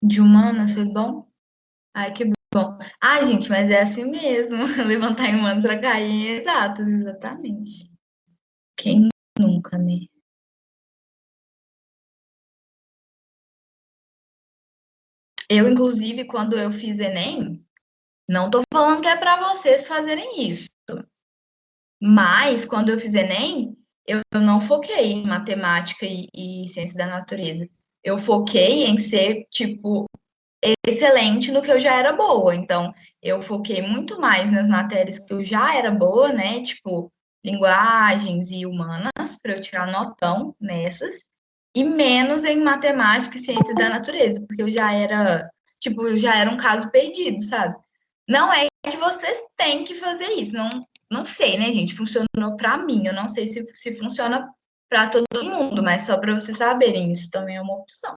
De humanas foi bom? Ai, que bom. Ai, gente, mas é assim mesmo. Levantar em humanos pra cair em exatas, exatamente. Quem nunca, né? Eu, inclusive, quando eu fiz Enem, não tô falando que é para vocês fazerem isso, mas quando eu fiz Enem, eu não foquei em matemática e ciência da natureza. Eu foquei em ser, tipo, excelente no que eu já era boa. Então, eu foquei muito mais nas matérias que eu já era boa, né? Tipo, linguagens e humanas, para eu tirar notão nessas, e menos em matemática e ciências da natureza, porque eu já era, tipo, eu já era um caso perdido, sabe? Não é que vocês têm que fazer isso, não sei, né, gente? Funcionou para mim, eu não sei se funciona para todo mundo, mas só para vocês saberem, isso também é uma opção.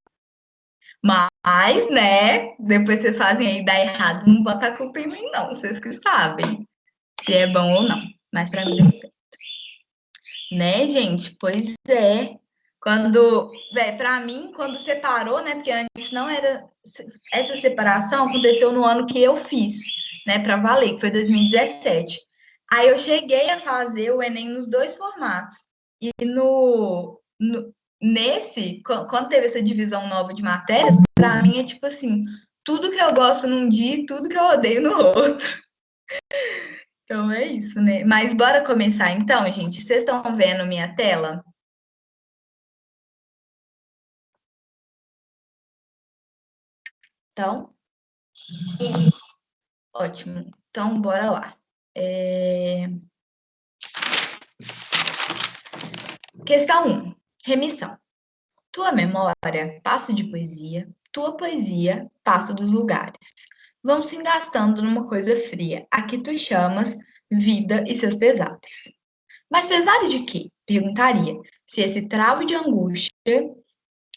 Mas, né, depois vocês fazem aí dar errado, não bota a culpa em mim, não. Vocês que sabem se é bom ou não. Mas pra mim deu certo. Né, gente? Pois é. Quando, pra mim, quando separou, né, porque antes não era. Essa separação aconteceu no ano que eu fiz, né, pra valer, que foi 2017. Aí eu cheguei a fazer o Enem nos dois formatos. E nesse, quando teve essa divisão nova de matérias, pra mim é tipo assim, tudo que eu gosto num dia e tudo que eu odeio no outro. Então é isso, né? Mas bora começar então, gente. Vocês estão vendo minha tela? Então, ótimo. Então, bora lá. É, Questão um. Remissão. Tua memória, passo de poesia. Tua poesia, passo dos lugares. Vão se engastando numa coisa fria, a que tu chamas vida e seus pesares. Mas pesares de quê? Perguntaria, se esse travo de angústia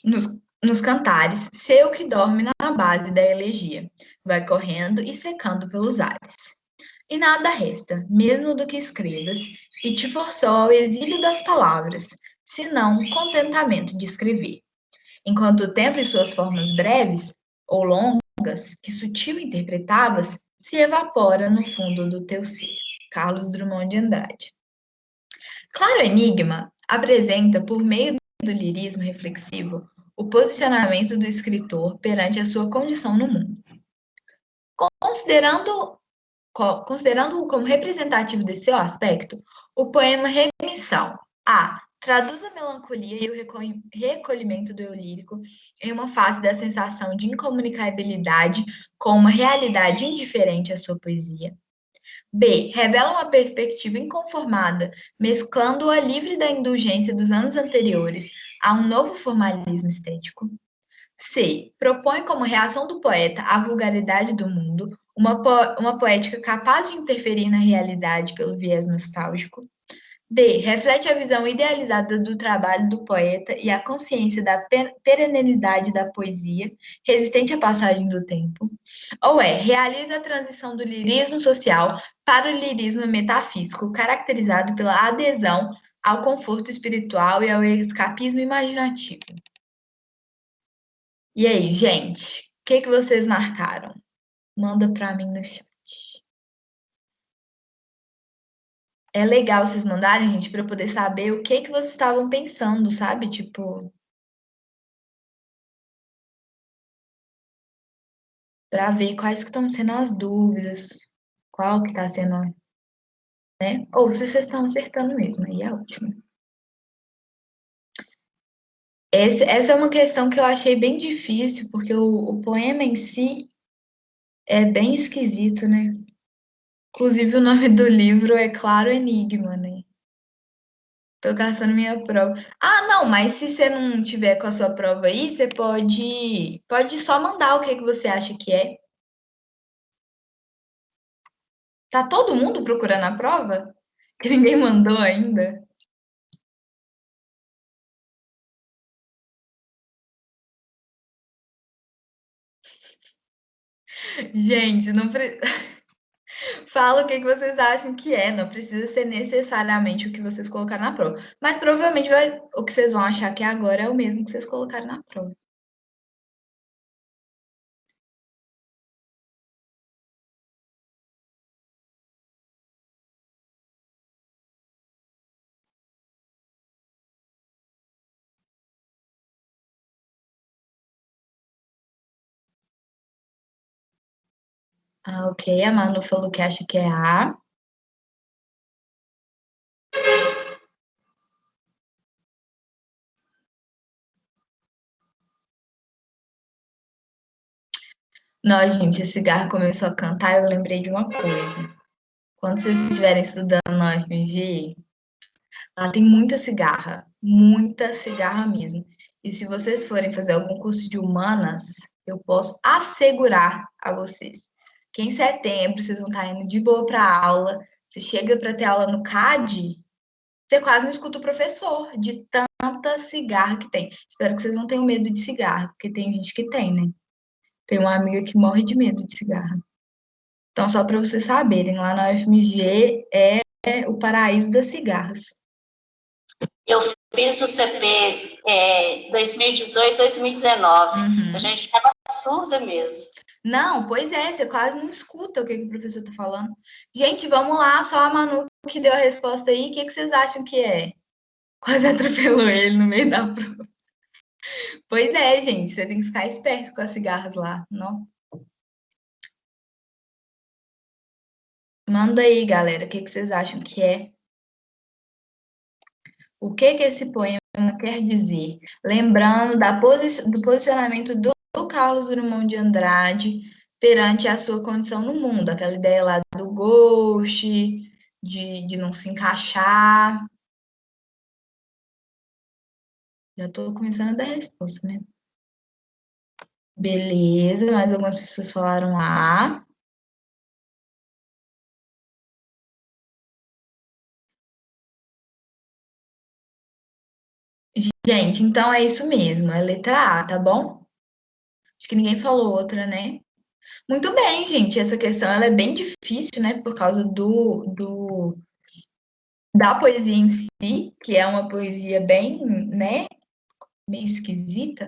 nos, nos cantares, seu que dorme na base da elegia, vai correndo e secando pelos ares. E nada resta, mesmo do que escrevas, e te forçou ao exílio das palavras, senão contentamento de escrever. Enquanto o tempo e suas formas breves ou longas, que sutil interpretavas, se evapora no fundo do teu ser. Carlos Drummond de Andrade. Claro Enigma apresenta, por meio do lirismo reflexivo, o posicionamento do escritor perante a sua condição no mundo. Considerando Considerando-o como representativo desse seu aspecto, o poema Remissão A traduz a melancolia e o recolhimento do eu lírico em uma face da sensação de incomunicabilidade com uma realidade indiferente à sua poesia. B. Revela uma perspectiva inconformada, mesclando-a livre da indulgência dos anos anteriores a um novo formalismo estético. C. Propõe como reação do poeta à vulgaridade do mundo uma poética capaz de interferir na realidade pelo viés nostálgico. D. Reflete a visão idealizada do trabalho do poeta e a consciência da perenidade da poesia, resistente à passagem do tempo. Ou realiza a transição do lirismo social para o lirismo metafísico, caracterizado pela adesão ao conforto espiritual e ao escapismo imaginativo. E aí, gente, o que que vocês marcaram? Manda para mim no chat. É legal vocês mandarem, gente, para eu poder saber o que que vocês estavam pensando, sabe? Tipo, para ver quais que estão sendo as dúvidas, qual que está sendo, né? Ou se vocês estão acertando mesmo, aí é ótimo. Essa é uma questão que eu achei bem difícil, porque o poema em si é bem esquisito, né? Inclusive, o nome do livro é Claro Enigma, né? Tô caçando minha prova. Ah, não, mas se você não tiver com a sua prova aí, você pode só mandar o que que você acha que é. Tá todo mundo procurando a prova? Que ninguém mandou ainda? Gente, não fala o que que vocês acham que é, não precisa ser necessariamente o que vocês colocaram na prova. Mas provavelmente o que vocês vão achar que é agora é o mesmo que vocês colocaram na prova. Ah, ok. A Manu falou que acha que é A. Nós, gente, esse cigarro começou a cantar, eu lembrei de uma coisa. Quando vocês estiverem estudando na UFMG, lá tem muita cigarra mesmo. E se vocês forem fazer algum curso de humanas, eu posso assegurar a vocês que em setembro vocês vão estar indo de boa para a aula. Você chega para ter aula no CAD, você quase não escuta o professor, de tanta cigarra que tem. Espero que vocês não tenham medo de cigarro, porque tem gente que tem, né? Tem uma amiga que morre de medo de cigarro. Então, só para vocês saberem, lá na UFMG é o paraíso das cigarras. Eu fiz o CP 2018, 2019. A gente ficava surda mesmo. Não, pois é, você quase não escuta o que o professor está falando. Gente, vamos lá, só a Manu que deu a resposta aí. O que vocês acham que é? Quase atropelou ele no meio da prova. Pois é, gente, você tem que ficar esperto com as cigarras lá, não? Manda aí, galera, o que vocês acham que é? O que esse poema quer dizer? Lembrando do posicionamento do Carlos Drummond de Andrade perante a sua condição no mundo, aquela ideia lá do ghost, de não se encaixar. Já estou começando a dar resposta, né? Beleza, mais algumas pessoas falaram A. Gente, então é isso mesmo, é letra A, tá bom? Acho que ninguém falou outra, né? Muito bem, gente. Essa questão ela é bem difícil, né? Por causa da poesia em si, que é uma poesia bem, né? Meio esquisita,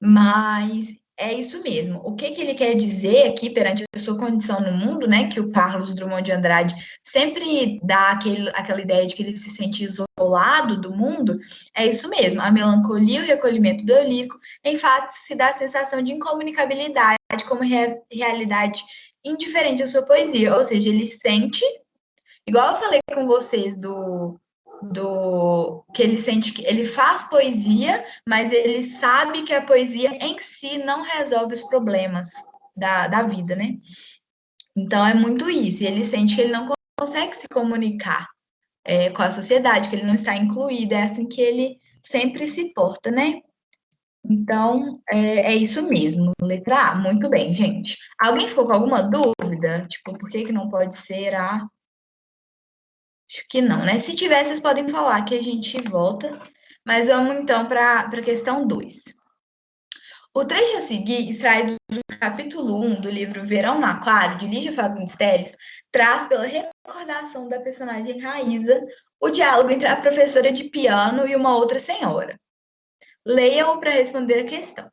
mas é isso mesmo. O que ele quer dizer aqui perante a sua condição no mundo, né? Que o Carlos Drummond de Andrade sempre dá aquela ideia de que ele se sente isolado do mundo, é isso mesmo. A melancolia e o recolhimento biolírico, em fato, se dá a sensação de incomunicabilidade como realidade indiferente à sua poesia, ou seja, ele sente, igual eu falei com vocês do que ele sente que ele faz poesia, mas ele sabe que a poesia em si não resolve os problemas da vida, né? Então é muito isso. E ele sente que ele não consegue se comunicar com a sociedade, que ele não está incluído. É assim que ele sempre se porta, né? Então é isso mesmo. Letra A. Muito bem, gente. Alguém ficou com alguma dúvida? Tipo, por que não pode ser a. Acho que não, né? Se tiver, vocês podem falar que a gente volta. Mas vamos então para a questão 2. O trecho a seguir, extraído do capítulo 1 do livro Verão no Aquário, de Lígia Fagundes Telles, traz pela recordação da personagem Raíza o diálogo entre a professora de piano e uma outra senhora. Leiam para responder a questão.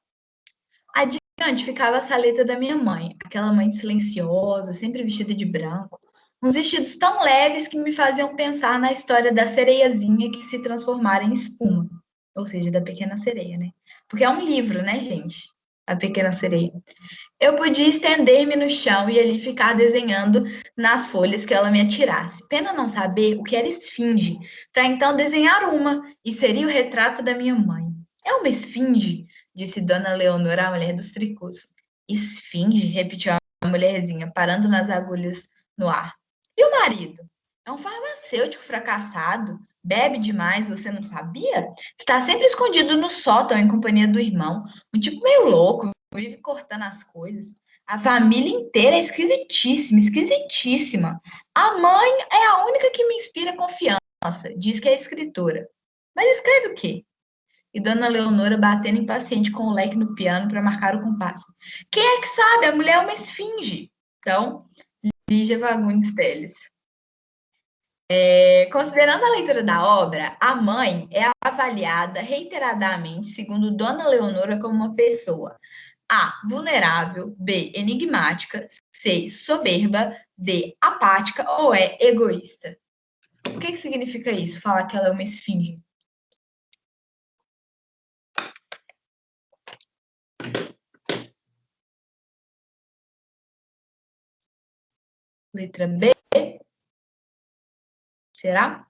Adiante ficava a saleta da minha mãe, aquela mãe silenciosa, sempre vestida de branco, uns vestidos tão leves que me faziam pensar na história da sereiazinha que se transformara em espuma, ou seja, da Pequena Sereia, né? Porque é um livro, né, gente? A Pequena Sereia. Eu podia estender-me no chão e ali ficar desenhando nas folhas que ela me atirasse. Pena não saber o que era esfinge, para então desenhar uma, e seria o retrato da minha mãe. É uma esfinge? Disse Dona Leonora, a mulher dos tricôs. Esfinge? Repetiu a mulherzinha, parando nas agulhas no ar. E o marido? É um farmacêutico fracassado. Bebe demais, você não sabia? Está sempre escondido no sótão em companhia do irmão. Um tipo meio louco, vive cortando as coisas. A família inteira é esquisitíssima, esquisitíssima. A mãe é a única que me inspira confiança. Diz que é escritora. Mas escreve o quê? E Dona Leonora batendo impaciente com o leque no piano para marcar o compasso. Quem é que sabe? A mulher é uma esfinge. Então, Lígia Fagundes Telles. Considerando a leitura da obra, a mãe é avaliada reiteradamente, segundo Dona Leonora, como uma pessoa A. Vulnerável. B. Enigmática. C. Soberba. D. Apática ou é egoísta. O que significa isso? Falar que ela é uma esfinge. Letra B? Será?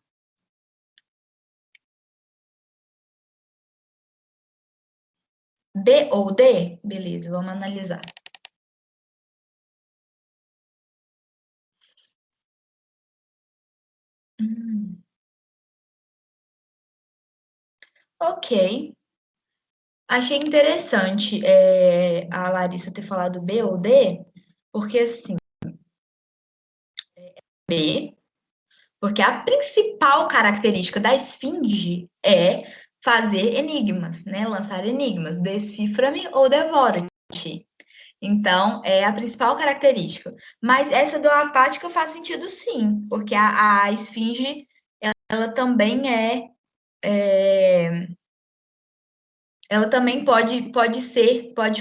B ou D? Beleza, vamos analisar. Ok. Achei interessante a Larissa ter falado B ou D, porque assim, B, porque a principal característica da esfinge é fazer enigmas, né? Lançar enigmas. Decifra-me ou devora-te. Então, é a principal característica. Mas essa do apática faz sentido sim, porque a esfinge, ela também ela também pode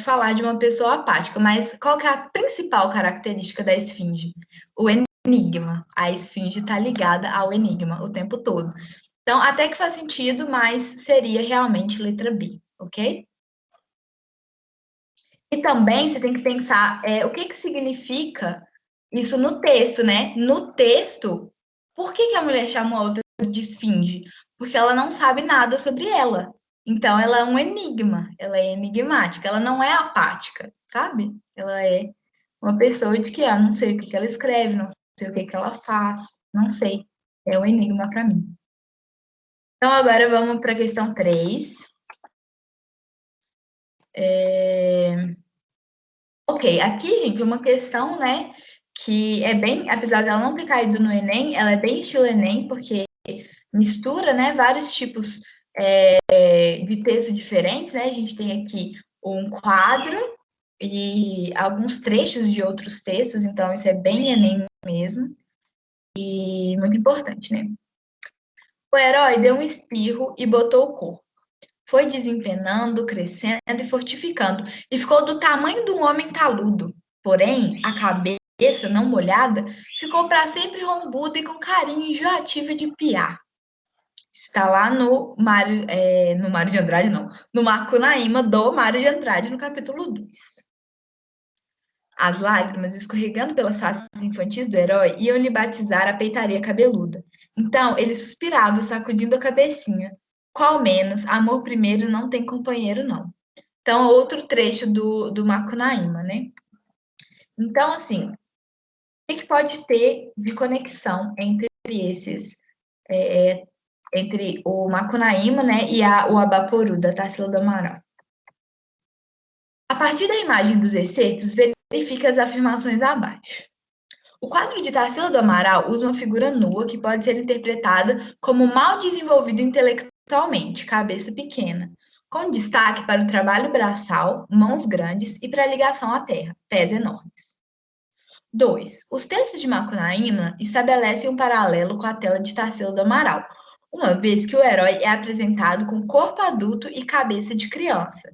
falar de uma pessoa apática, mas qual que é a principal característica da esfinge? O enigma. A esfinge está ligada ao enigma o tempo todo. Então, até que faz sentido, mas seria realmente letra B, ok? E também você tem que pensar o que significa isso no texto, né? No texto, por que a mulher chamou a outra de esfinge? Porque ela não sabe nada sobre ela. Então, ela é um enigma, ela é enigmática, ela não é apática, sabe? Ela é uma pessoa de que, não sei o que ela escreve, não sei o que ela faz, não sei. É um enigma para mim. Então, agora vamos para a questão 3. Ok, aqui, gente, uma questão, né, que é bem, apesar dela não ter caído no Enem, ela é bem estilo Enem, porque mistura, né, vários tipos de texto diferentes, né? A gente tem aqui um quadro e alguns trechos de outros textos, então isso é bem Enem mesmo, e muito importante, né? O herói deu um espirro e botou o corpo. Foi desempenando, crescendo e fortificando, e ficou do tamanho de um homem taludo. Porém, a cabeça, não molhada, ficou para sempre rombuda e com carinho enjoativo de piar. Está lá no Mário de Andrade, não, no Macunaíma do Mário de Andrade, no capítulo 2. As lágrimas, escorregando pelas faces infantis do herói, iam lhe batizar a peitaria cabeluda. Então, ele suspirava, sacudindo a cabecinha. Qual menos, amor primeiro não tem companheiro, não. Então, outro trecho do Macunaíma, né? Então, assim, o que pode ter de conexão entre esses, entre o Macunaíma, né, e o Abaporu, da Tarsila do Amaral? A partir da imagem dos excertos, verifica as afirmações abaixo. O quadro de Tarsila do Amaral usa uma figura nua que pode ser interpretada como mal desenvolvida intelectualmente, cabeça pequena, com destaque para o trabalho braçal, mãos grandes e para a ligação à terra, pés enormes. 2. Os textos de Macunaíma estabelecem um paralelo com a tela de Tarsila do Amaral, uma vez que o herói é apresentado com corpo adulto e cabeça de criança.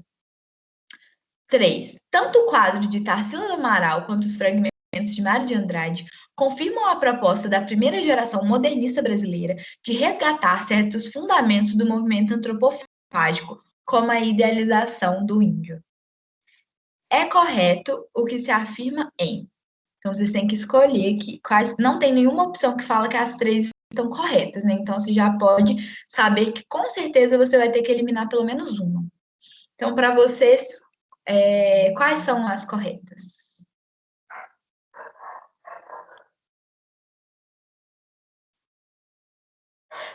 3. Tanto o quadro de Tarsila do Amaral quanto os fragmentos de Mário de Andrade confirmam a proposta da primeira geração modernista brasileira de resgatar certos fundamentos do movimento antropofágico, como a idealização do índio. É correto o que se afirma em. Então, vocês têm que escolher aqui. Não tem nenhuma opção que fala que as 3 estão corretas, né? Então, você já pode saber que, com certeza, você vai ter que eliminar pelo menos uma. Então, para vocês, quais são as corretas?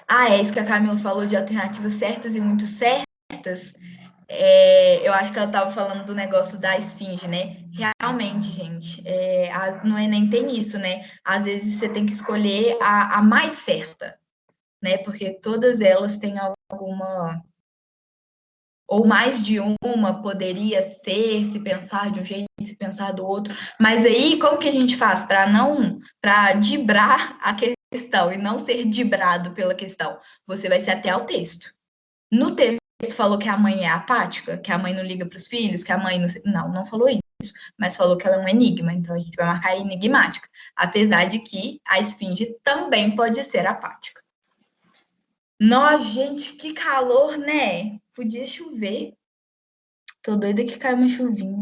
É isso que a Camila falou de alternativas certas e muito certas. Eu acho que ela estava falando do negócio da esfinge, né? Realmente, gente, no Enem tem isso, né? Às vezes você tem que escolher a mais certa, né? Porque todas elas têm alguma, ou mais de uma, poderia ser, se pensar de um jeito, se pensar do outro. Mas aí, como que a gente faz para dibrar a questão e não ser dibrado pela questão? Você vai se ater ao texto. No texto falou que a mãe é apática, que a mãe não liga para os filhos, que a mãe não falou isso, mas falou que ela é um enigma, então a gente vai marcar enigmática, apesar de que a esfinge também pode ser apática. Nossa, gente, que calor, né? Podia chover. Tô doida que caiu uma chuvinha.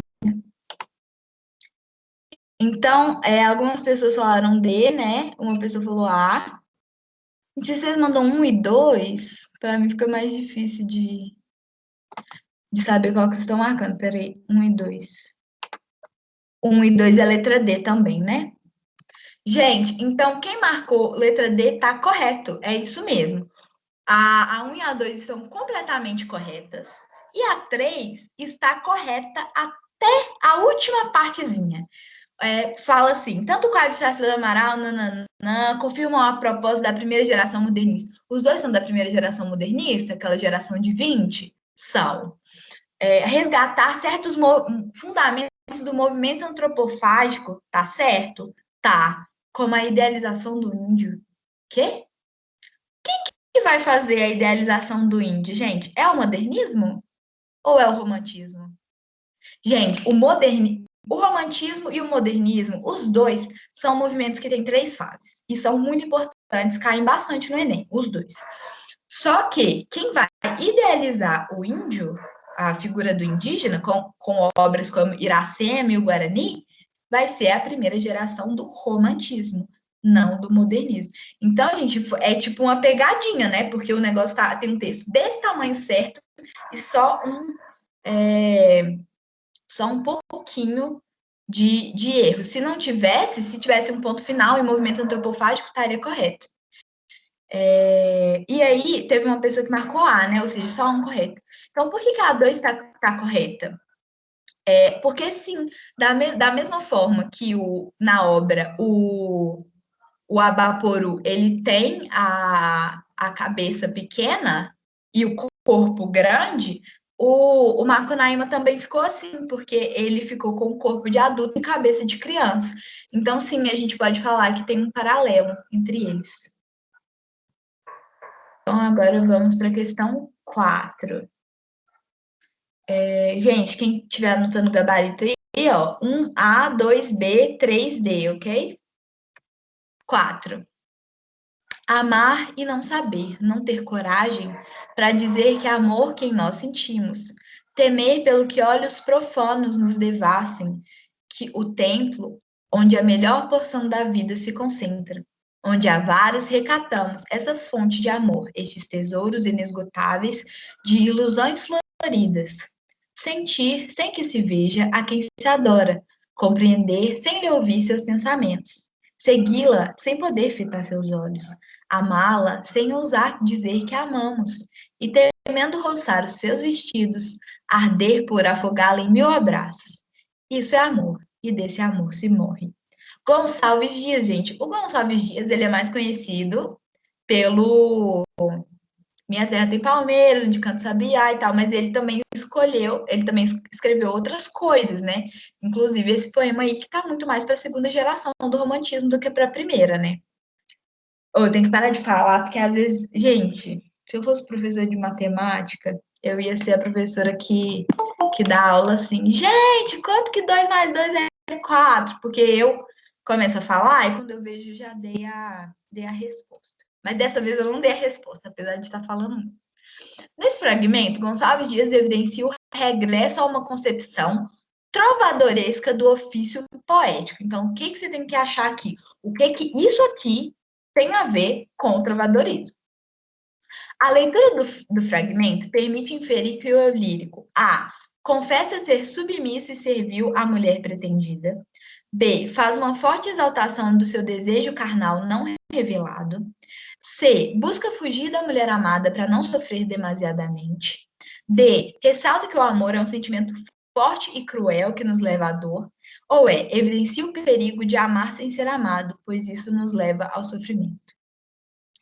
Então, algumas pessoas falaram D, né? Uma pessoa falou A. E se vocês mandam 1 e 2, para mim fica mais difícil de saber qual que vocês estão marcando. Peraí, 1 e 2. 1 e 2 é letra D também, né? Gente, então quem marcou letra D tá correto. É isso mesmo. A 1 e a 2 estão completamente corretas. E a 3 está correta até a última partezinha. Fala assim, tanto o quadro de Tarsila do Amaral, nananã, confirmam a proposta da primeira geração modernista. Os dois são da primeira geração modernista, aquela geração de 20? São. Resgatar certos fundamentos do movimento antropofágico, tá certo? Tá. Como a idealização do índio. Quê? Que vai fazer a idealização do índio, gente? É o modernismo ou é o romantismo? Gente, o romantismo e o modernismo, os dois são movimentos que têm 3 fases e são muito importantes, caem bastante no Enem, os dois. Só que quem vai idealizar o índio, a figura do indígena, com obras como Iracema e o Guarani, vai ser a primeira geração do romantismo, não do modernismo. Então, gente, é tipo uma pegadinha, né? Porque o negócio tem um texto desse tamanho certo e só um pouquinho de erro. Se tivesse um ponto final em movimento antropofágico, estaria correto. E aí, teve uma pessoa que marcou A, né? Ou seja, só um correto. Então, por que a 2 está correta? Porque, sim, da mesma forma que na obra o Abaporu ele tem a cabeça pequena e o corpo grande, o Macunaíma também ficou assim, porque ele ficou com o corpo de adulto e cabeça de criança. Então, sim, a gente pode falar que tem um paralelo entre eles. Então, agora vamos para a questão 4. Gente, quem estiver anotando o gabarito aí, ó, 1A, 2B, 3D, ok? 4. Amar e não saber, não ter coragem para dizer que é amor quem nós sentimos. Temer pelo que olhos profanos nos devassem, que o templo onde a melhor porção da vida se concentra, onde há vários recatamos essa fonte de amor, estes tesouros inesgotáveis de ilusões floridas. Sentir sem que se veja a quem se adora, compreender sem lhe ouvir seus pensamentos, segui-la sem poder fitar seus olhos, amá-la sem ousar dizer que a amamos, e temendo roçar os seus vestidos, arder por afogá-la em 1000 abraços. Isso é amor, e desse amor se morre. Gonçalves Dias, gente. O Gonçalves Dias, ele é mais conhecido pelo Minha Terra Tem Palmeiras, Onde Canto Sabiá e tal, mas ele também escreveu outras coisas, né? Inclusive esse poema aí que tá muito mais para a segunda geração do romantismo do que para a primeira, né? Eu tenho que parar de falar, porque às vezes, gente, se eu fosse professora de matemática, eu ia ser a professora que dá aula assim, gente, quanto que 2 mais 2 é 4? Porque eu começo a falar e quando eu vejo, eu já dei a resposta. Mas dessa vez eu não dei a resposta, apesar de estar falando muito. Nesse fragmento, Gonçalves Dias evidencia o regresso a uma concepção trovadoresca do ofício poético. Então, o que você tem que achar aqui? O que isso aqui tem a ver com o trovadorismo? A leitura do fragmento permite inferir que o eu lírico A. Confessa ser submisso e servil à mulher pretendida. B. Faz uma forte exaltação do seu desejo carnal não revelado. C. Busca fugir da mulher amada para não sofrer demasiadamente. D. Ressalta que o amor é um sentimento forte e cruel que nos leva à dor. Ou evidencia o perigo de amar sem ser amado, pois isso nos leva ao sofrimento.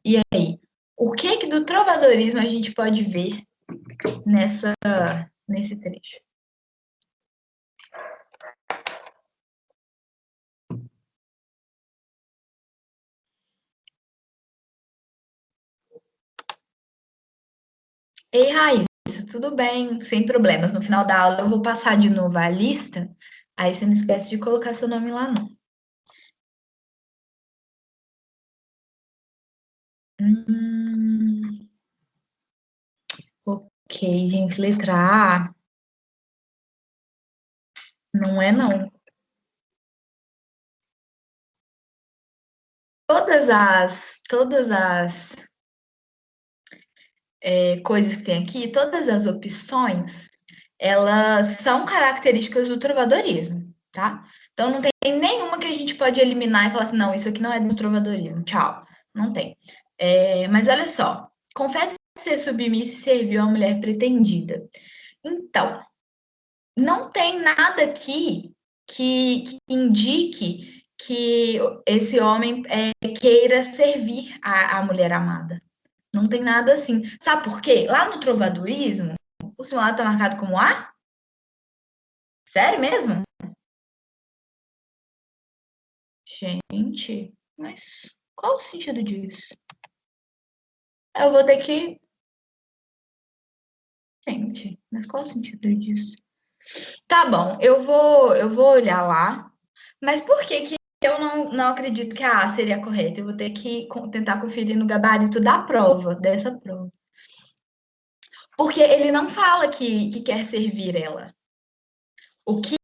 E aí, o que do trovadorismo a gente pode ver nesse trecho? Ei, Raíssa, tudo bem, sem problemas. No final da aula eu vou passar de novo a lista, aí você não esquece de colocar seu nome lá, não. Ok, gente, letra A. Não é, não. todas as coisas que tem aqui, todas as opções, elas são características do trovadorismo, tá? Então não tem nenhuma que a gente pode eliminar e falar assim, não, isso aqui não é do trovadorismo, tchau. Não tem. Mas olha só, confesse ser submissa e serviu a mulher pretendida. Então, não tem nada aqui que indique que esse homem queira servir a mulher amada. Não tem nada assim. Sabe por quê? Lá no trovadorismo, o simulado está marcado como A? Sério mesmo? Gente, mas qual o sentido disso? Eu vou ter que. Gente, mas qual o sentido disso? Tá bom, eu vou olhar lá. Mas por que que eu não acredito que a A seria correta? Eu vou ter que tentar conferir no gabarito da prova, dessa prova. Porque ele não fala que quer servir ela. O que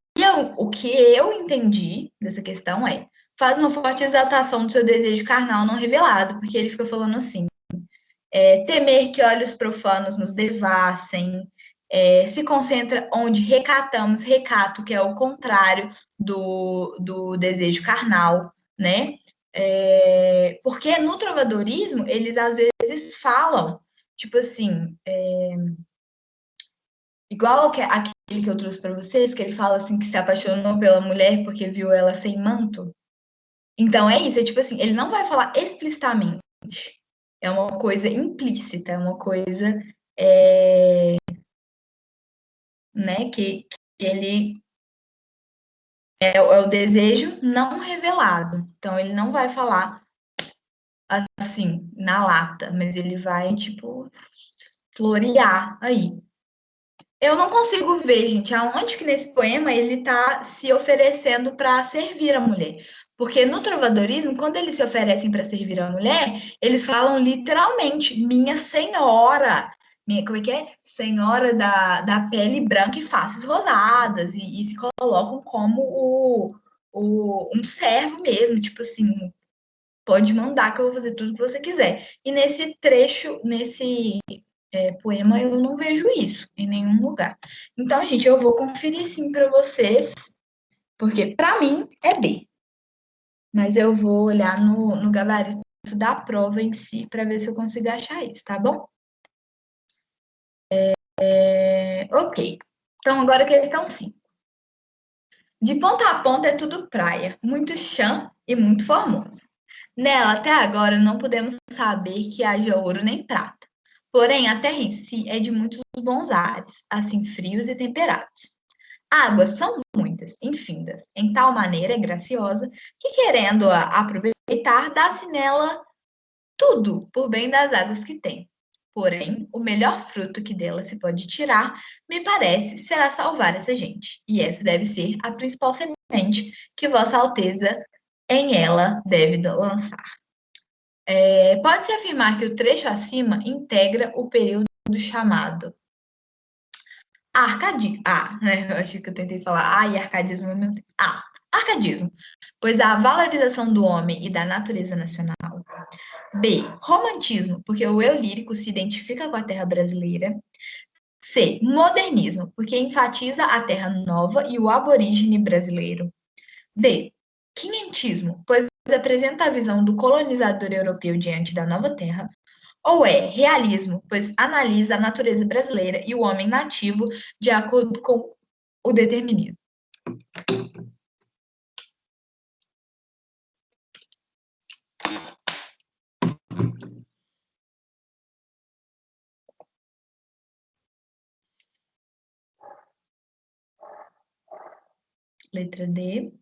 eu entendi dessa questão faz uma forte exaltação do seu desejo carnal não revelado, porque ele fica falando assim, temer que olhos profanos nos devassem, se concentra onde recatamos, recato, que é o contrário do desejo carnal, né? Porque no trovadorismo, eles às vezes falam, tipo assim, igual aquele que eu trouxe para vocês, que ele fala assim que se apaixonou pela mulher porque viu ela sem manto. Então é isso, é tipo assim, ele não vai falar explicitamente. É uma coisa implícita, é uma coisa né, que ele é o desejo não revelado. Então ele não vai falar assim, na lata, mas ele vai, tipo, florear aí. Eu não consigo ver, gente, aonde que nesse poema ele está se oferecendo para servir a mulher. Porque no trovadorismo, quando eles se oferecem para servir a mulher, eles falam literalmente, minha senhora, como é que é? Senhora da pele branca e faces rosadas, e se colocam como um servo mesmo, tipo assim, pode mandar que eu vou fazer tudo que você quiser. E nesse trecho, nesse poema, eu não vejo isso em nenhum lugar. Então, gente, eu vou conferir sim para vocês, porque para mim é B. Mas eu vou olhar no gabarito da prova em si para ver se eu consigo achar isso, tá bom? Ok. Então, agora a questão 5. De ponta a ponta é tudo praia, muito chão e muito formosa. Nela, até agora, não podemos saber que haja ouro nem prata. Porém, a terra em si é de muitos bons ares, assim frios e temperados. Águas são muitas, infindas, em tal maneira graciosa, que querendo-a aproveitar, dá-se nela tudo por bem das águas que tem. Porém, o melhor fruto que dela se pode tirar, me parece, será salvar essa gente. E essa deve ser a principal semente que Vossa Alteza em ela deve lançar. Pode-se afirmar que o trecho acima integra o período chamado arcadismo. Né? Eu acho que eu tentei falar e arcadismo ao mesmo tempo. Arcadismo, pois a valorização do homem e da natureza nacional. B, romantismo, porque o eu lírico se identifica com a terra brasileira. C, modernismo, porque enfatiza a terra nova e o aborígene brasileiro. D, quinhentismo, pois apresenta a visão do colonizador europeu diante da nova terra. Ou realismo, pois analisa a natureza brasileira e o homem nativo de acordo com o determinismo. Letra D.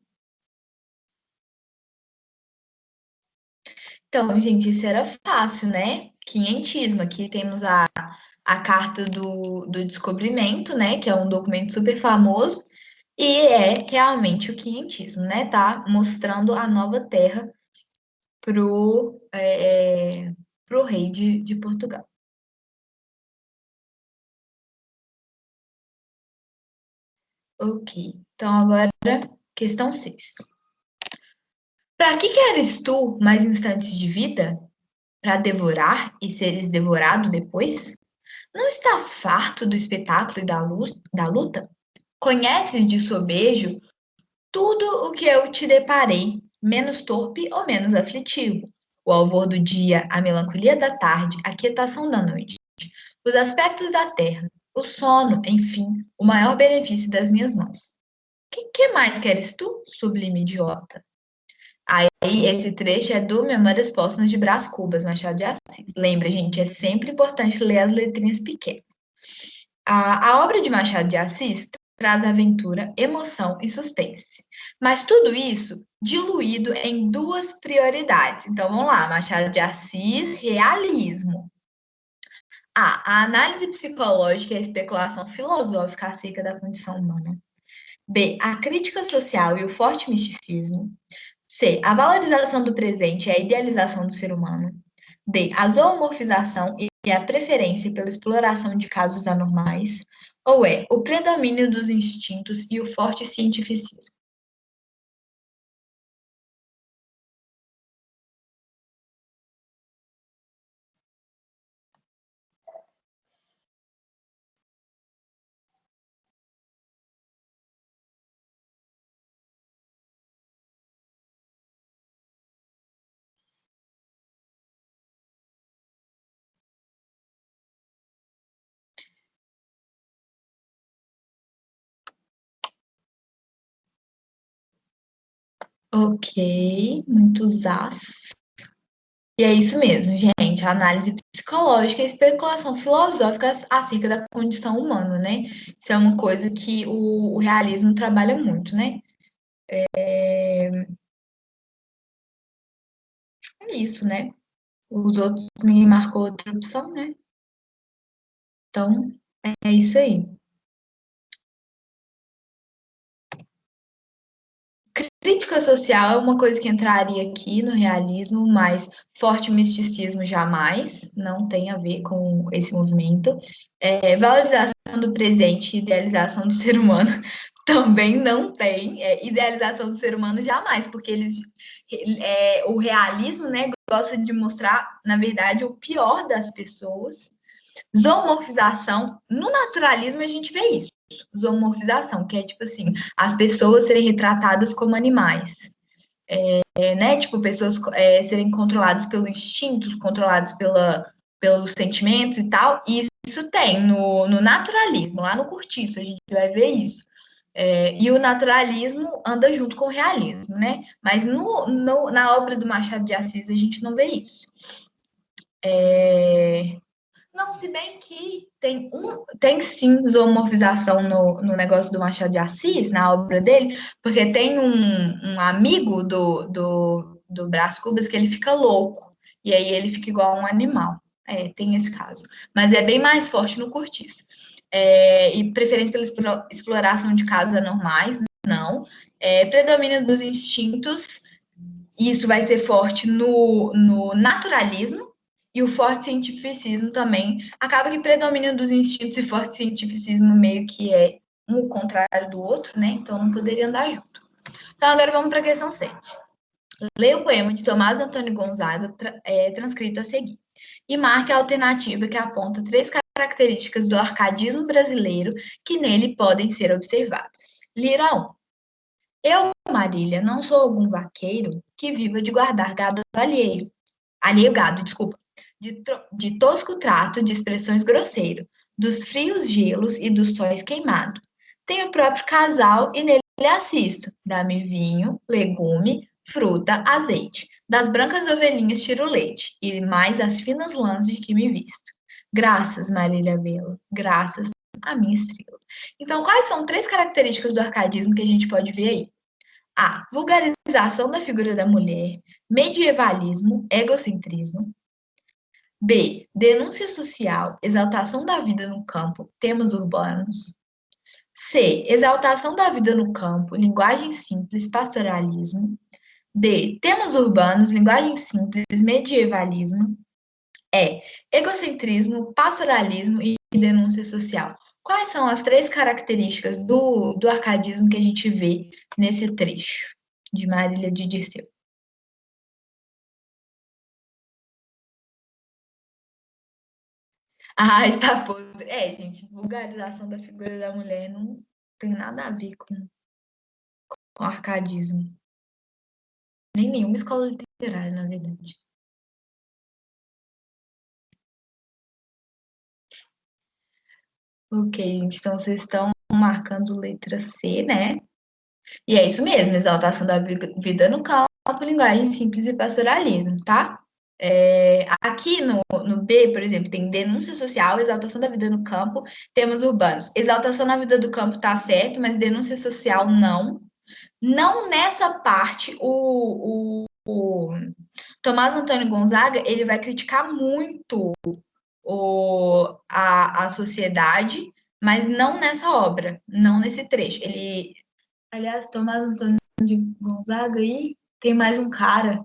Então, gente, isso era fácil, né? Quinhentismo. Aqui temos a Carta do Descobrimento, né? Que é um documento super famoso. E é realmente o quinhentismo, né? Tá mostrando a nova terra pro rei de Portugal. Ok. Então, agora, questão 6. Para que queres tu mais instantes de vida? Para devorar e seres devorado depois? Não estás farto do espetáculo e da luta? Conheces de sobejo tudo o que eu te deparei, menos torpe ou menos aflitivo. O alvor do dia, a melancolia da tarde, a quietação da noite, os aspectos da terra, o sono, enfim, o maior benefício das minhas mãos. Que mais queres tu, sublime idiota? Aí, esse trecho é do Memórias Póstumas de Brás Cubas, Machado de Assis. Lembra, gente, é sempre importante ler as letrinhas pequenas. A obra de Machado de Assis traz aventura, emoção e suspense. Mas tudo isso diluído em duas prioridades. Então, vamos lá, Machado de Assis, realismo. A análise psicológica e a especulação filosófica acerca da condição humana. B, a crítica social e o forte misticismo. C, a valorização do presente e a idealização do ser humano. D, a zoomorfização e a preferência pela exploração de casos anormais. Ou é o predomínio dos instintos e o forte cientificismo. Ok, muitos as. E é isso mesmo, gente. A análise psicológica e especulação filosófica acerca da condição humana, né? Isso é uma coisa que o realismo trabalha muito, né? É isso, né? Os outros ninguém marcou outra opção, né? Então, é isso aí. Crítica social é uma coisa que entraria aqui no realismo, mas forte misticismo jamais, não tem a ver com esse movimento. Valorização do presente e idealização do ser humano também não tem. Idealização do ser humano jamais, porque o realismo, né, gosta de mostrar, na verdade, o pior das pessoas. Zoomorfização, no naturalismo a gente vê isso. Zoomorfização, que é tipo assim, as pessoas serem retratadas como animais. Né? Tipo, pessoas serem controladas pelo instinto, controladas pelos sentimentos e tal. E isso tem no naturalismo, lá no Cortiço, a gente vai ver isso. E o naturalismo anda junto com o realismo, né? Mas na obra do Machado de Assis a gente não vê isso. Não, se bem que tem sim zoomorfização no negócio do Machado de Assis, na obra dele, porque tem um amigo do Brás Cubas que ele fica louco, e aí ele fica igual a um animal. Tem esse caso. Mas é bem mais forte no Cortiço. E preferência pela exploração de casos anormais, não. Predomínio dos instintos, isso vai ser forte no naturalismo, e o forte cientificismo também. Acaba que predomínio dos instintos e forte cientificismo meio que é um o contrário do outro, né? Então não poderia andar junto. Então agora vamos para a questão 7. Leia o poema de Tomás Antônio Gonzaga, transcrito a seguir. E marque a alternativa que aponta 3 características do arcadismo brasileiro que nele podem ser observadas. Lira 1. Eu, Marília, não sou algum vaqueiro que viva de guardar gado alheio gado, desculpa, de tosco trato, de expressões grosseiro, dos frios gelos e dos sóis queimado. Tenho o próprio casal e nele assisto. Dá-me vinho, legume, fruta, azeite. Das brancas ovelhinhas tiro leite, e mais as finas lãs de que me visto. Graças, Marília Bela, graças à minha estrela. Então, quais são 3 características do arcadismo que a gente pode ver aí? A. Vulgarização da figura da mulher, medievalismo, egocentrismo. B. Denúncia social, exaltação da vida no campo, temas urbanos. C. Exaltação da vida no campo, linguagem simples, pastoralismo. D. Temas urbanos, linguagem simples, medievalismo. Egocentrismo, pastoralismo e denúncia social. Quais são as 3 características do arcadismo que a gente vê nesse trecho de Marília de Dirceu? Ah, está podre. Gente, vulgarização da figura da mulher não tem nada a ver com arcadismo. Nem nenhuma escola literária, na verdade. Ok, gente, então vocês estão marcando letra C, né? E é isso mesmo, exaltação da vida no campo, linguagem simples e pastoralismo, tá? Aqui no B, por exemplo, tem denúncia social, exaltação da vida no campo, temas urbanos. Exaltação na vida do campo tá certo, mas denúncia social não. Não nessa parte, o Tomás Antônio Gonzaga, ele vai criticar muito a sociedade, mas não nessa obra, não nesse trecho. Aliás, Tomás Antônio de Gonzaga e tem mais um cara.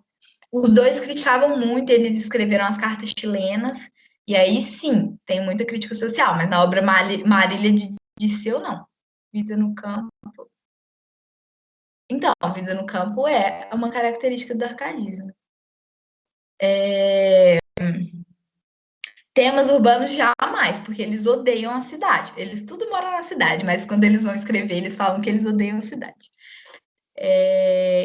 Os dois criticavam muito, eles escreveram as cartas chilenas, e aí sim, tem muita crítica social, mas na obra Marília de Dirceu, não. Vida no campo. Então, a vida no campo é uma característica do arcadismo. Temas urbanos jamais, porque eles odeiam a cidade. Eles tudo moram na cidade, mas quando eles vão escrever, eles falam que eles odeiam a cidade.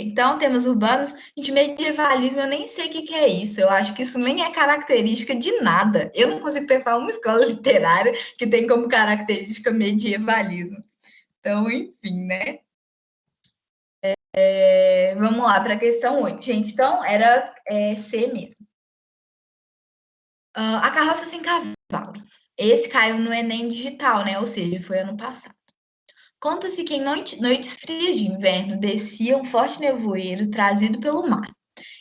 Então, temas urbanos, de medievalismo, eu nem sei o que é isso. Eu acho que isso nem é característica de nada. Eu não consigo pensar uma escola literária que tem como característica medievalismo. Então, enfim, né? Vamos lá para a questão 8. Gente, então era C mesmo. A carroça sem cavalo. Esse caiu no Enem digital, né? Ou seja, foi ano passado. Conta-se que em noites frias de inverno descia um forte nevoeiro trazido pelo mar.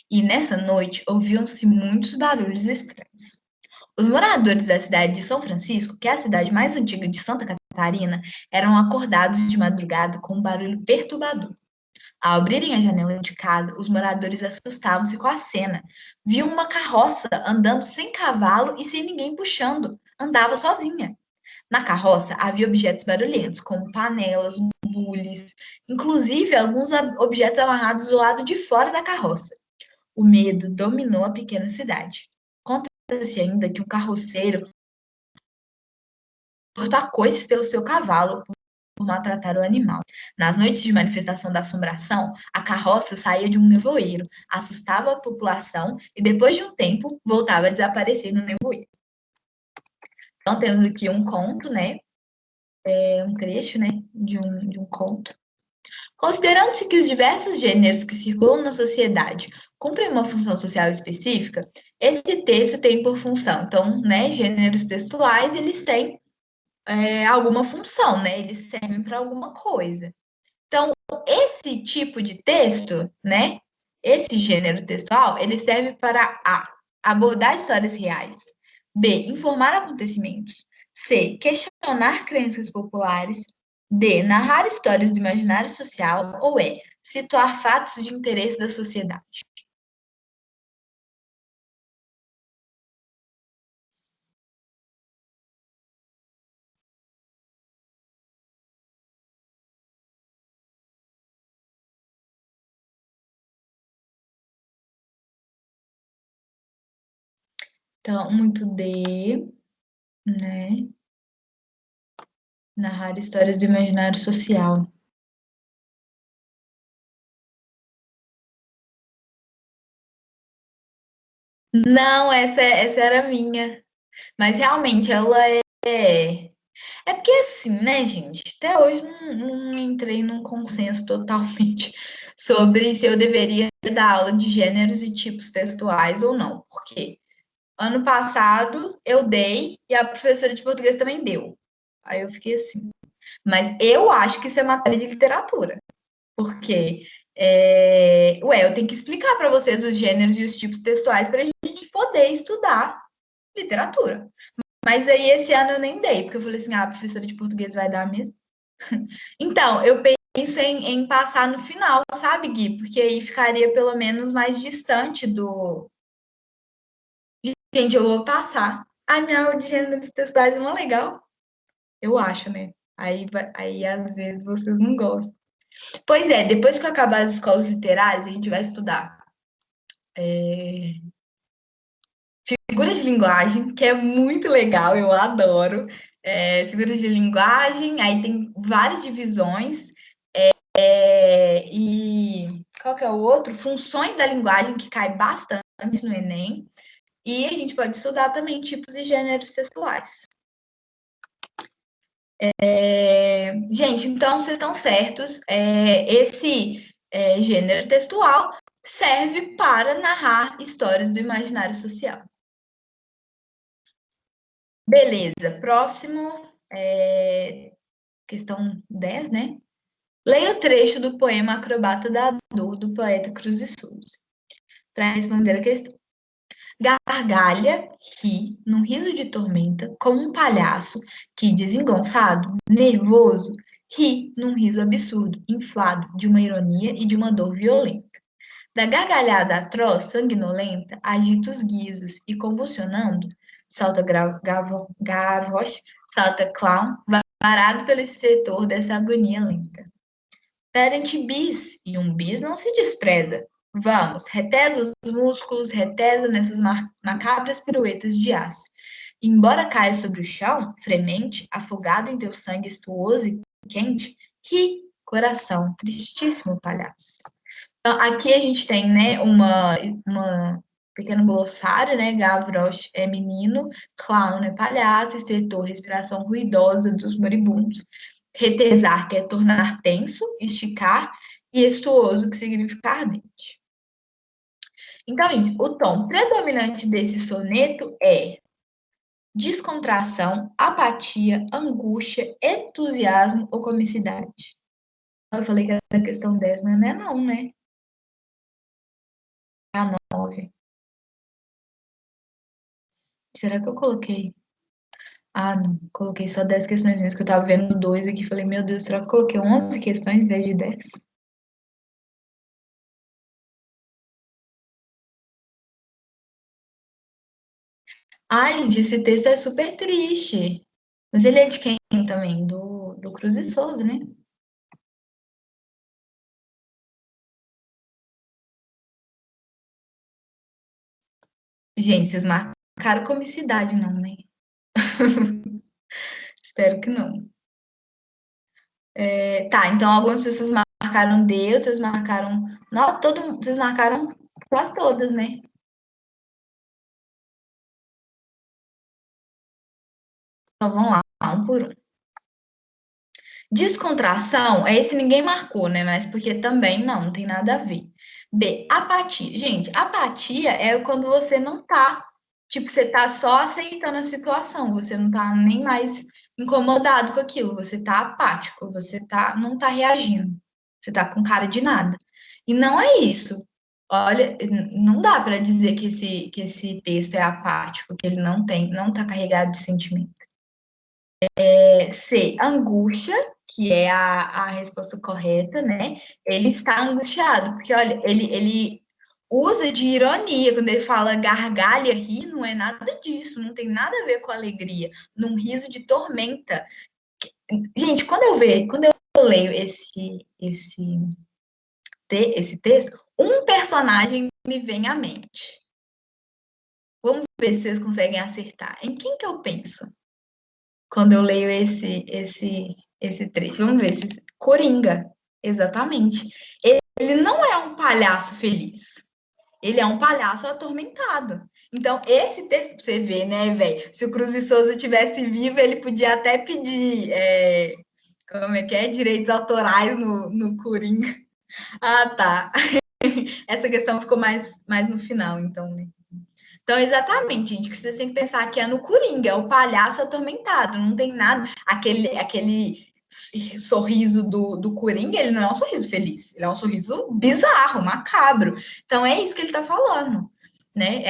E nessa noite ouviam-se muitos barulhos estranhos. Os moradores da cidade de São Francisco, que é a cidade mais antiga de Santa Catarina, eram acordados de madrugada com um barulho perturbador. Ao abrirem a janela de casa, os moradores assustavam-se com a cena. Viam uma carroça andando sem cavalo e sem ninguém puxando. Andava sozinha. Na carroça havia objetos barulhentos, como panelas, bules, inclusive alguns objetos amarrados do lado de fora da carroça. O medo dominou a pequena cidade. Conta-se ainda que um carroceiro cortou coices pelo seu cavalo por maltratar o animal. Nas noites de manifestação da assombração, a carroça saía de um nevoeiro, assustava a população e, depois de um tempo, voltava a desaparecer no nevoeiro. Então, temos aqui um conto, né? Um trecho, né? De um conto. Considerando-se que os diversos gêneros que circulam na sociedade cumprem uma função social específica, esse texto tem por função. Então, né, gêneros textuais, eles têm alguma função, né? Eles servem para alguma coisa. Então, esse tipo de texto, né? Esse gênero textual, ele serve para A, abordar histórias reais, B, informar acontecimentos, C, questionar crenças populares, D, narrar histórias do imaginário social, ou E, situar fatos de interesse da sociedade. Então, muito D, né? Narrar histórias do imaginário social. Não, essa era a minha. Mas realmente ela é. É porque assim, né, gente? Até hoje não entrei num consenso totalmente sobre se eu deveria dar aula de gêneros e tipos textuais ou não. Porque ano passado eu dei e a professora de português também deu. Aí eu fiquei assim. Mas eu acho que isso é matéria de literatura. Porque, eu tenho que explicar para vocês os gêneros e os tipos textuais para a gente poder estudar literatura. Mas aí esse ano eu nem dei, porque eu falei assim, a professora de português vai dar mesmo. Então, eu penso em passar no final, sabe, Gui? Porque aí ficaria pelo menos mais distante de quem eu vou passar. A minha aula de gênero de textuais é uma legal. Eu acho, né? Aí às vezes vocês não gostam. Pois é, depois que acabar as escolas literárias, a gente vai estudar figuras de linguagem, que é muito legal, eu adoro. Figuras de linguagem, aí tem várias divisões. E qual que é o outro? Funções da linguagem, que cai bastante no Enem. E a gente pode estudar também tipos e gêneros textuais. Gente, então vocês estão certos. Esse gênero textual serve para narrar histórias do imaginário social. Beleza, próximo, questão 10, né? Leia o trecho do poema Acrobata da Dor, do poeta Cruz de Souza, para responder a questão. Gargalha, ri, num riso de tormenta, como um palhaço que, desengonçado, nervoso, ri num riso absurdo, inflado de uma ironia e de uma dor violenta. Da gargalhada atroz, sanguinolenta, agita os guizos e, convulsionando, salta gavroche, salta clown, varado pelo estretor dessa agonia lenta. Parent bis, e um bis não se despreza. Vamos, retesa os músculos, retesa nessas macabras piruetas de aço. E, embora caia sobre o chão, fremente, afogado em teu sangue estuoso e quente, ri, coração, tristíssimo palhaço. Então, aqui a gente tem, né, uma pequeno glossário, né? Gavroche é menino, clown é palhaço, estretor, respiração ruidosa dos moribundos. Retesar, que é tornar tenso, esticar, e estuoso, que significa ardente. Então, gente, o tom predominante desse soneto é descontração, apatia, angústia, entusiasmo ou comicidade. Eu falei que era questão 10, mas não é não, né? É a 9. Será que eu coloquei? Ah, não. Coloquei só 10 questões, que eu tava vendo 2 aqui. Falei, meu Deus, será que eu coloquei 11 questões em vez de 10? Ai, gente, esse texto é super triste. Mas ele é de quem também? Do Cruz e Souza, né? Gente, vocês marcaram comicidade, não, né? Espero que não. Tá, então algumas pessoas marcaram D, outras marcaram. Não, vocês marcaram quase todas, né? Então vamos lá, um por um. Descontração, esse ninguém marcou, né? Mas porque também não tem nada a ver. B, apatia. Gente, apatia é quando você não tá, tipo, você tá só aceitando a situação, você não tá nem mais incomodado com aquilo, você tá apático, não tá reagindo, você tá com cara de nada. E não é isso. Olha, não dá para dizer que esse texto é apático, que ele não tá carregado de sentimento. C, angústia, que é a resposta correta, né? Ele está angustiado, porque, olha, ele usa de ironia, quando ele fala gargalha, ri, não é nada disso, não tem nada a ver com alegria, num riso de tormenta. Gente, quando eu leio esse texto, um personagem me vem à mente. Vamos ver se vocês conseguem acertar. Em quem que eu penso quando eu leio esse trecho? Vamos ver se Coringa, exatamente. Ele não é um palhaço feliz. Ele é um palhaço atormentado. Então, esse texto, pra você ver, né, velho? Se o Cruz de Souza tivesse vivo, ele podia até pedir, como é que é? Direitos autorais no Coringa. Ah, tá. Essa questão ficou mais no final, então, né? Então, exatamente, gente, o que vocês têm que pensar que é no Coringa, é o palhaço atormentado, não tem nada. Aquele sorriso do Coringa, ele não é um sorriso feliz, ele é um sorriso bizarro, macabro. Então, é isso que ele está falando, né?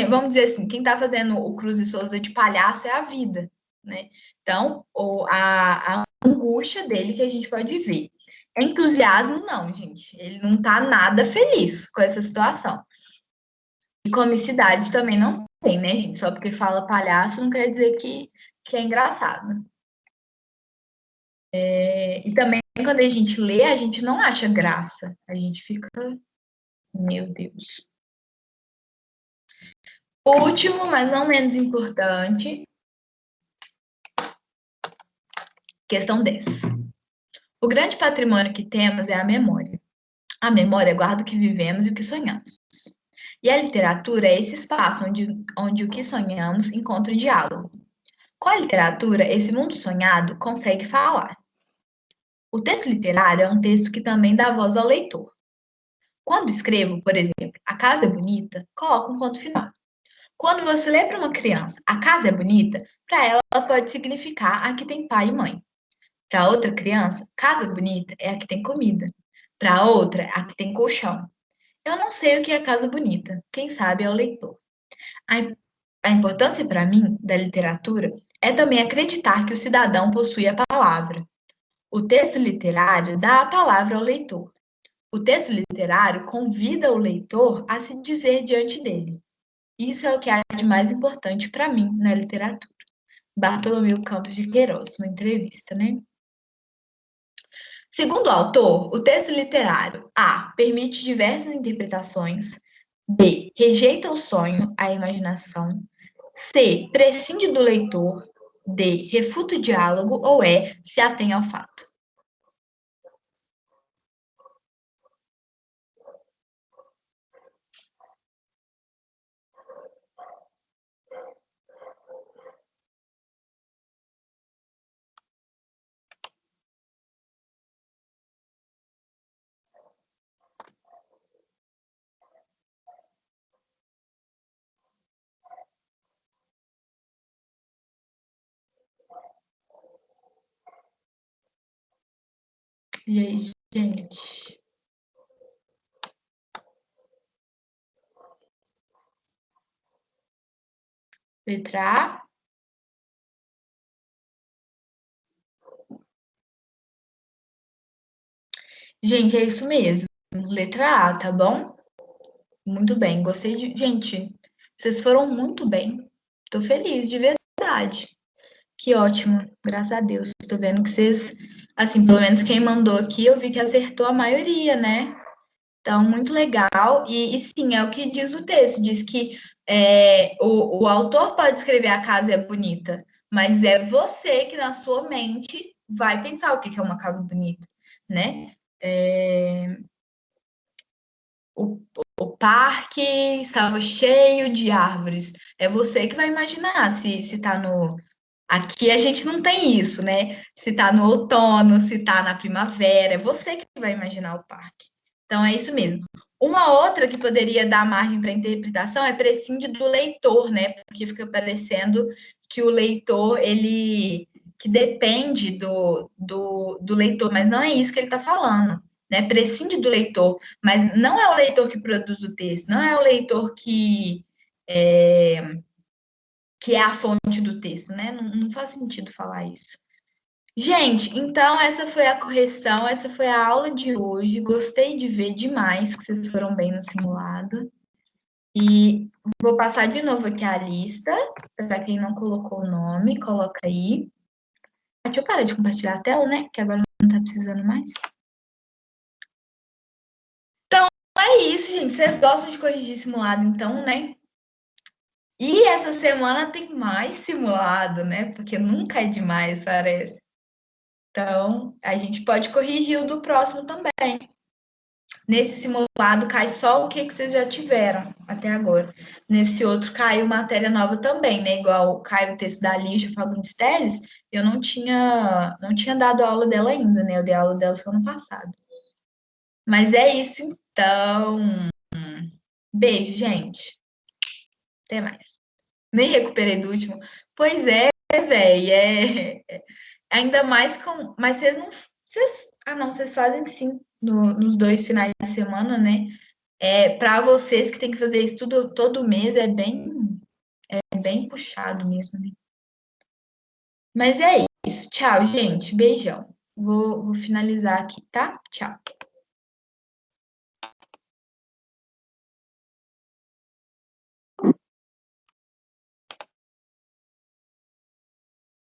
Vamos dizer assim, quem está fazendo o Cruz e Souza de palhaço é a vida, né? Então, a angústia dele que a gente pode ver. Entusiasmo, não, gente. Ele não está nada feliz com essa situação. E comicidade também não tem, né, gente? Só porque fala palhaço não quer dizer que é engraçado. E também, quando a gente lê, a gente não acha graça. A gente fica, meu Deus. Último, mas não menos importante. Questão 10. O grande patrimônio que temos é a memória. A memória guarda o que vivemos e o que sonhamos. E a literatura é esse espaço onde o que sonhamos encontra o diálogo. Com a literatura, esse mundo sonhado consegue falar. O texto literário é um texto que também dá voz ao leitor. Quando escrevo, por exemplo, A Casa é Bonita, coloco um ponto final. Quando você lê para uma criança, A Casa é Bonita, para ela pode significar a que tem pai e mãe. Para outra criança, Casa Bonita é a que tem comida. Para outra, a que tem colchão. Eu não sei o que é casa bonita, quem sabe é o leitor. A importância para mim da literatura é também acreditar que o cidadão possui a palavra. O texto literário dá a palavra ao leitor. O texto literário convida o leitor a se dizer diante dele. Isso é o que há de mais importante para mim na literatura. Bartolomeu Campos de Queiroz, uma entrevista, né? Segundo o autor, o texto literário A. permite diversas interpretações, B. rejeita o sonho, a imaginação, C. prescinde do leitor, D. refuta o diálogo ou E. se atém ao fato. E aí, gente? Letra A. Gente, é isso mesmo. Letra A, tá bom? Muito bem, gostei de. Gente, vocês foram muito bem. Tô feliz, de verdade. Que ótimo, graças a Deus. Tô vendo que vocês, assim, pelo menos quem mandou aqui, eu vi que acertou a maioria, né? Então, muito legal. E sim, é o que diz o texto: diz que o autor pode escrever A Casa é Bonita, mas é você que na sua mente vai pensar o que é uma casa bonita, né? O, o parque estava cheio de árvores. É você que vai imaginar se tá no. Aqui a gente não tem isso, né? Se tá no outono, se tá na primavera, é você que vai imaginar o parque. Então é isso mesmo. Uma outra que poderia dar margem para interpretação é prescinde do leitor, né? Porque fica parecendo que o leitor, ele que depende do leitor, mas não é isso que ele está falando, né? Prescinde do leitor, mas não é o leitor que produz o texto, não é o leitor que é a fonte do texto, né? Não faz sentido falar isso. Gente, então essa foi a correção, essa foi a aula de hoje. Gostei de ver demais que vocês foram bem no simulado. E vou passar de novo aqui a lista, para quem não colocou o nome, coloca aí. Deixa eu parar de compartilhar a tela, né? Que agora não tá precisando mais. Então, é isso, gente. Vocês gostam de corrigir simulado, então, né? E essa semana tem mais simulado, né? Porque nunca é demais, parece. Então, a gente pode corrigir o do próximo também. Nesse simulado cai só o que vocês já tiveram até agora. Nesse outro caiu matéria nova também, né? Igual caiu o texto da Lígia Fagundes Telles, eu não tinha dado aula dela ainda, né? Eu dei aula dela semana passada. Mas é isso, então. Beijo, gente. Até mais. Nem recuperei do último. Pois é, velho. Ainda mais com. Mas vocês não. Ah, não, vocês fazem sim nos 2 finais de semana, né? Para vocês que tem que fazer isso tudo todo mês, é bem puxado mesmo, né? Mas é isso. Tchau, gente. Beijão. Vou finalizar aqui, tá? Tchau.